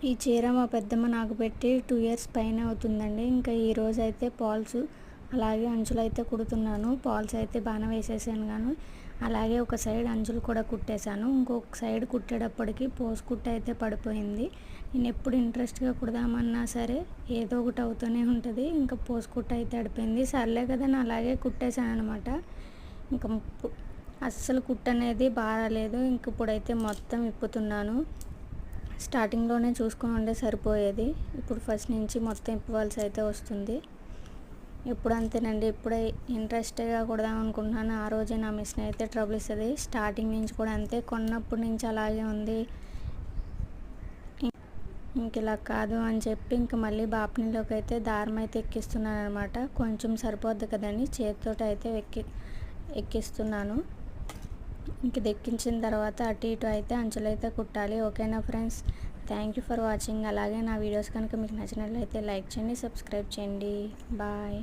ఈ చీర మా పెద్దమ్మ నాకు పెట్టి 2 ఇయర్స్ పైన అవుతుందండి. ఇంకా ఈరోజు అయితే పాల్స్ అలాగే అంచులు అయితే కుడుతున్నాను. పాల్స్ అయితే బాగానే వేసేసాను గాను అలాగే ఒక సైడ్ అంచులు కూడా కుట్టేశాను. ఇంకొక సైడ్ కుట్టేటప్పటికి పోసు కుట్టు అయితే పడిపోయింది. నేను ఎప్పుడు ఇంట్రెస్ట్గా కుడదామన్నా సరే ఏదో ఒకటి అవుతూనే ఉంటుంది. ఇంకా పోసు కుట్టు అయితే పడిపోయింది. సర్లే కదా అని అలాగే కుట్టేశాను అనమాట. ఇంకా అస్సలు కుట్టు అనేది బాగాలేదు. ఇంక ఇప్పుడైతే మొత్తం ఇప్పుతున్నాను. స్టార్టింగ్లోనే చూసుకొని ఉండే సరిపోయేది. ఇప్పుడు ఫస్ట్ నుంచి మొత్తం ఇప్పవలసి అయితే వస్తుంది. ఎప్పుడు అంతేనండి. ఇప్పుడే ఇంట్రెస్ట్గా కుడదాం అనుకుంటున్నాను, ఆ రోజే నా మిషన్ అయితే ట్రబుల్ ఇస్తుంది. స్టార్టింగ్ నుంచి కూడా అంతే, కొన్నప్పటి నుంచి అలాగే ఉంది. ఇంక ఇలా కాదు అని చెప్పి ఇంక మళ్ళీ బాపనీలోకి అయితే దారం అయితే ఎక్కిస్తున్నాను అనమాట. కొంచెం సరిపోద్ది కదని చేతితో అయితే ఎక్కిస్తున్నాను. ఇంక ఇది ఎక్కించిన తర్వాత అటు ఇటు అయితే అంచులు అయితే కుట్టాలి. ఓకేనా friends, thank you for watching. అలాగే నా వీడియోస్ కనుక మీకు నచ్చినట్లయితే లైక్ చేయండి, సబ్స్క్రైబ్ చేయండి. బాయ్.